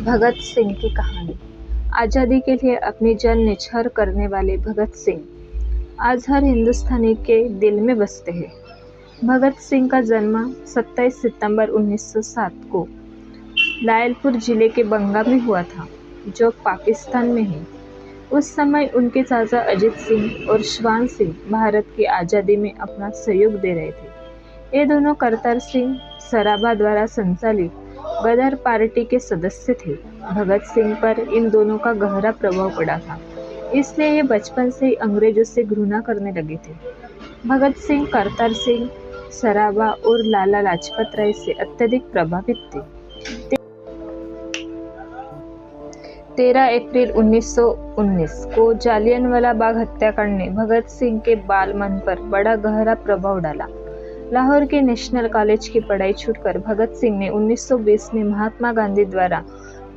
भगत सिंह की कहानी। आज़ादी के लिए अपनी जान न्यौछावर करने वाले भगत सिंह आज हर हिंदुस्तानी के दिल में बसते हैं। भगत सिंह का जन्म 27 सितंबर 1907 को लायलपुर जिले के बंगा में हुआ था, जो पाकिस्तान में है। उस समय उनके चाचा अजीत सिंह और श्वान सिंह भारत की आज़ादी में अपना सहयोग दे रहे थे। ये दोनों करतार सिंह सराभा द्वारा संचालित गदर पार्टी के सदस्य थे। भगत सिंह पर इन दोनों का गहरा प्रभाव पड़ा था, इसलिए ये बचपन से ही अंग्रेजों से घृणा करने लगे थे। भगत सिंह करतार सिंह सराभा और लाला लाजपत राय से अत्यधिक प्रभावित थे। 13 अप्रैल 1919 को जालियनवाला बाग हत्याकांड ने भगत सिंह के बाल मन पर बड़ा गहरा प्रभाव डाला। लाहौर के नेशनल कॉलेज की पढ़ाई छूटकर भगत सिंह ने 1920 में महात्मा गांधी द्वारा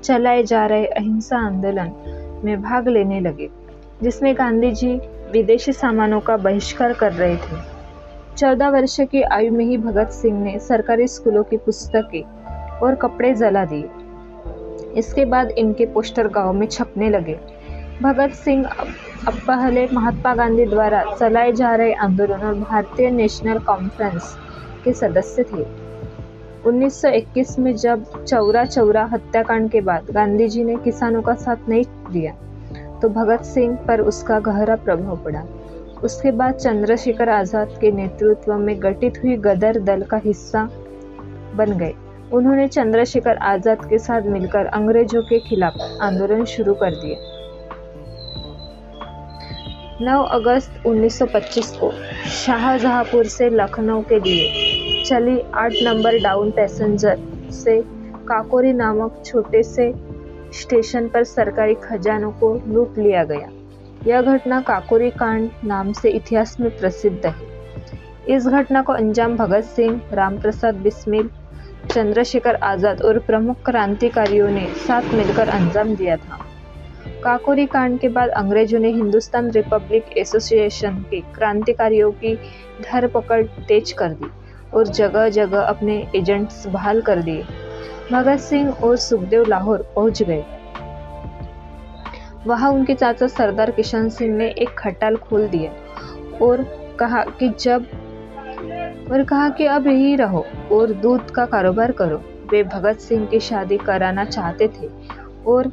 चलाए जा रहे अहिंसा आंदोलन में भाग लेने लगे, जिसमें गांधी जी विदेशी सामानों का बहिष्कार कर रहे थे। 14 वर्ष की आयु में ही भगत सिंह ने सरकारी स्कूलों की पुस्तकें और कपड़े जला दिए। इसके बाद इनके पोस्टर गांव में छपने लगे। भगत सिंह अब पहले महात्मा गांधी द्वारा चलाए जा रहे आंदोलन और भारतीय नेशनल कॉन्फ्रेंस के सदस्य थे। 1921 में जब चौरा चौरा हत्याकांड के बाद गांधी जी ने किसानों का साथ नहीं दिया, तो भगत सिंह पर उसका गहरा प्रभाव पड़ा। उसके बाद चंद्रशेखर आजाद के नेतृत्व में गठित हुई गदर दल का हिस्सा बन गए। उन्होंने चंद्रशेखर आजाद के साथ मिलकर अंग्रेजों के खिलाफ आंदोलन शुरू कर दिया। 9 अगस्त 1925 को शाहजहांपुर से लखनऊ के लिए चली 8 नंबर डाउन पैसेंजर से काकोरी नामक छोटे से स्टेशन पर सरकारी खजानों को लूट लिया गया। यह घटना काकोरी कांड नाम से इतिहास में प्रसिद्ध है। इस घटना को अंजाम भगत सिंह, रामप्रसाद बिस्मिल, चंद्रशेखर आजाद और प्रमुख क्रांतिकारियों ने साथ मिलकर अंजाम दिया था। काकोरी कांड के बाद अंग्रेजों ने हिंदुस्तान रिपब्लिक एसोसिएशन के क्रांतिकारियों की धरपकड़ तेज कर दी और जगह जगह अपने एजेंट्स बहाल कर दिए। भगत सिंह और सुखदेव लाहौर पहुंच गए। वहां उनके चाचा सरदार किशन सिंह ने एक खटाल खोल दिया और कहा कि अब यही रहो और दूध का कारोबार करो। वे भगत सिंह की शादी कराना चाहते थे और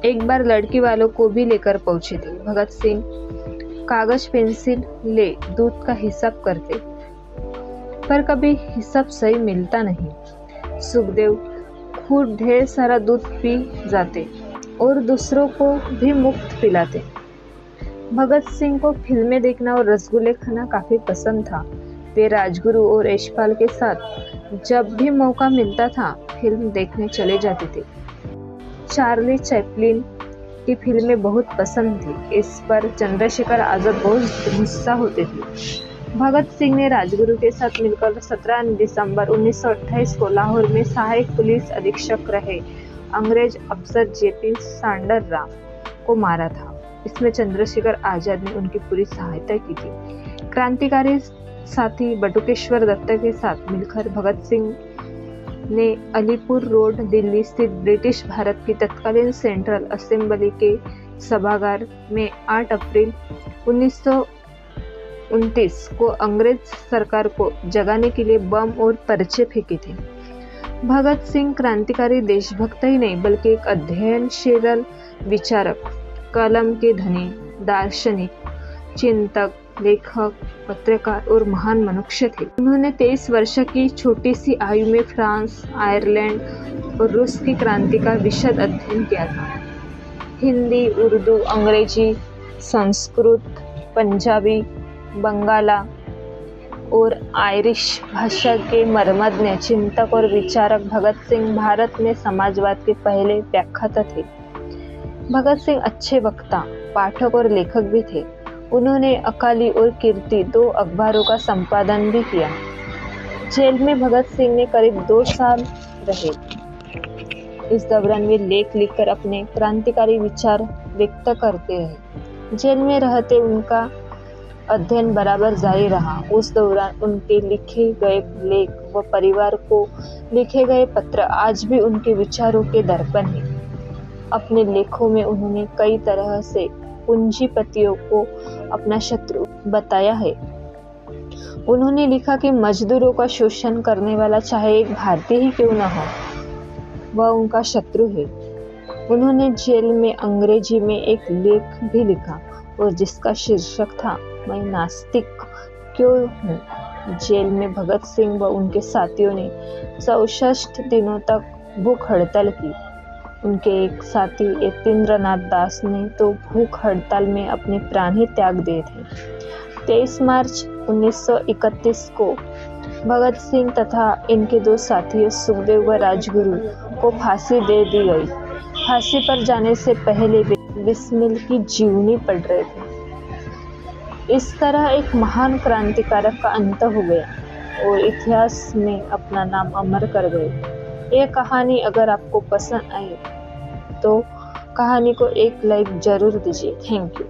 एक बार लड़की वालों को भी लेकर पहुंचे थे। भगत सिंह कागज पेंसिल ले दूध का हिसाब करते, पर कभी हिसाब सही मिलता नहीं। सुखदेव खुद ढेर सारा दूध पी जाते और दूसरों को भी मुफ्त पिलाते। भगत सिंह को फिल्में देखना और रसगुल्ले खाना काफी पसंद था। वे राजगुरु और यशपाल के साथ जब भी मौका मिलता था फिल्म देखने चले जाते थे। चार्ली चैपलिन की फिल्में बहुत पसंद थी। इस पर चंद्रशेखर आजाद बहुत गुस्सा होते थे। भगत सिंह ने राजगुरु के साथ मिलकर 17 दिसंबर 1928 को लाहौर में सहायक पुलिस अधीक्षक रहे अंग्रेज अफसर जेपी सांडरराव को मारा था। इसमें चंद्रशेखर आजाद ने उनकी पूरी सहायता की थी। क्रांतिकारी साथी बटुकेश्वर दत्त के साथ मिलकर भगत सिंह ने अलीपुर रोड दिल्ली स्थित ब्रिटिश भारत की तत्कालीन सेंट्रल असेंबली के सभागार में 8 अप्रैल 1929 को अंग्रेज सरकार को जगाने के लिए बम और पर्चे फेंके थे। भगत सिंह क्रांतिकारी देशभक्त ही नहीं बल्कि एक अध्ययनशील विचारक, कलम के धनी, दार्शनिक, चिंतक, लेखक, पत्रकार और महान मनुष्य थे। उन्होंने 23 वर्ष की छोटी सी आयु में फ्रांस, आयरलैंड और रूस की क्रांति का विशद अध्ययन किया था। हिंदी, उर्दू, अंग्रेजी, संस्कृत, पंजाबी, बंगाला और आयरिश भाषा के मर्मज्ञ, चिंतक और विचारक भगत सिंह भारत में समाजवाद के पहले व्याख्याता थे। भगत सिंह अच्छे वक्ता, पाठक और लेखक भी थे। उन्होंने अकाली और कीर्ति 2 अखबारों का संपादन भी किया। जेल में भगत सिंह ने करीब 2 साल रहे। इस दौरान वे लेख लिखकर अपने क्रांतिकारी विचार व्यक्त करते रहे। जेल में रहते उनका अध्ययन बराबर जारी रहा। उस दौरान उनके लिखे गए लेख व परिवार को लिखे गए पत्र आज भी उनके विचारों के दर्पण हैं। अपने लेखों में उन्होंने कई तरह से पूंजीपतियों को अपना शत्रु बताया है। उन्होंने लिखा कि मजदूरों का शोषण करने वाला चाहे एक भारतीय ही क्यों न हो, वह उनका शत्रु है। उन्होंने जेल में अंग्रेजी में एक लेख भी लिखा और जिसका शीर्षक था, मैं नास्तिक क्यों हूँ। जेल में भगत सिंह व उनके साथियों ने 64 दिनों तक भूख हड़ताल की। उनके एक साथी यतीन्द्रनाथ दास ने तो भूख हड़ताल में अपने प्राण ही त्याग दिए थे। 23 मार्च 1931 को भगत सिंह तथा इनके 2 साथियों सुखदेव व राजगुरु को फांसी दे दी गई। फांसी पर जाने से पहले वे बिस्मिल की जीवनी पढ़ रहे थे। इस तरह एक महान क्रांतिकारक का अंत हो गया और इतिहास में अपना नाम अमर कर गए। ये कहानी अगर आपको पसंद आई तो कहानी को एक लाइक जरूर दीजिए। Thank you.